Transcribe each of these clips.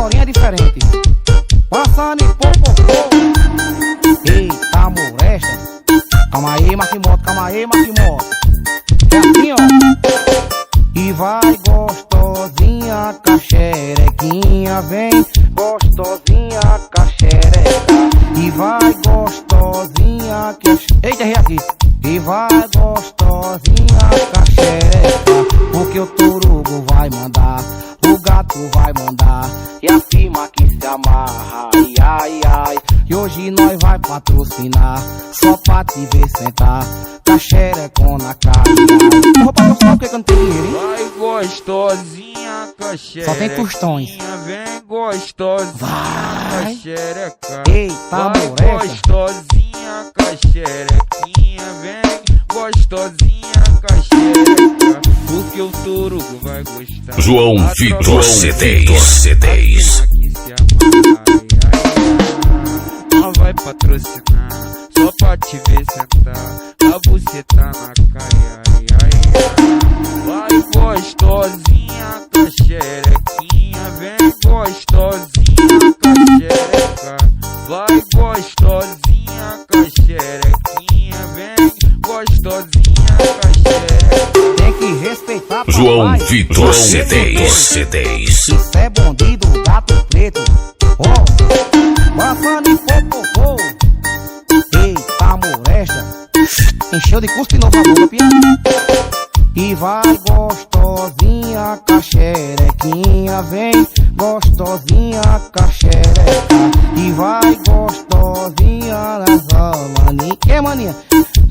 historinha diferente. Passando em popopô. Eita, molesta. Calma aí, Marquimoto, calma aí, Marquimoto. É assim, ó. E vai gostosinha, caxerequinha, vem gostosinha, caxereca. E vai gostosinha, que... Eita, errei aqui. E vai gostosinha, caxereca, porque o torugo vai mandar, o gato vai mandar, e a firma que se amarra, ai, ai, ai. E hoje nós vai patrocinar, só pra te ver sentar, caxerecona, cai, ai. Eu vou patrocinar porque eu não tenho dinheiro, hein? Vai gostosinha, caxerequinha, só tem tostões. Vem gostosinha, vai, caxereca. Eita, vai gostosinha, caxerequinha, vem gostosinha, caxereca, porque o torugo vai gostar. João Vitor CDs. Não vai patrocinar, só pra te ver sentar, a buceta na caia, ai, ai, ai. Vai gostosinha, caxerequinha, vem gostosinha, caxereca. Vai gostosinha, caxerequinha, vem gostosinha, caxereca. Tem que respeitar papai. João Vitor CDs. Isso é bandido, gato preto. Ó, passando em popopô. Eita, molesta. Encheu de cuspe novo a boca, pia. E vai gostosinha, caxerequinha, vem gostosinha, caxereca. E vai gostosinha nessa maninha. Que maninha?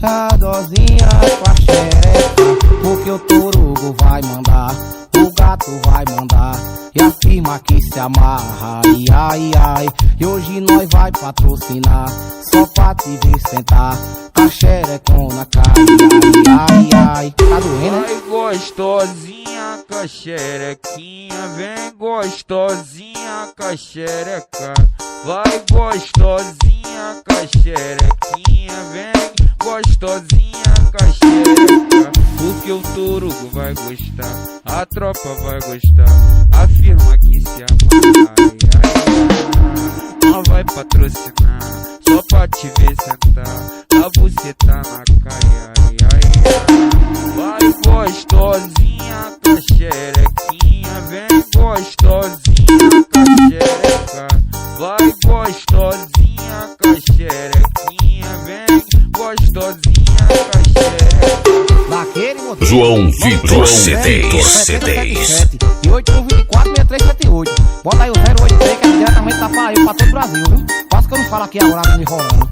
A dozinha, caxereca, porque o torugo vai mandar, o gato vai mandar, e a firma que se amarra, ai, ai, ai. E hoje nós vai patrocinar, só pra te ver sentar, caxerecona, cai, ai, ai, ai. Tá doendo, né? Vai gostosinha, caxerequinha, vem gostosinha, caxereca. Vai gostosinha, caxerequinha, vem gostosinha, caxereca, porque o torugo vai gostar, a tropa vai gostar, a firma que se amarra, ai, ai, ai. Não vai patrocinar, só pra te ver sentar, a buceta na caia, ai, ai, ai. Vai gostosinha, caxerequinha, vem gostosinha, caxereca. Vai gostosinha, caxerequinha, vem gostosinha, caxereca. Daquele modelo. João Vitor CDs. E 8124-6378. Bota aí o 083 que é diretamente da Paraíba pra todo o Brasil, viu? Quase que eu não falo aqui agora me enrolando.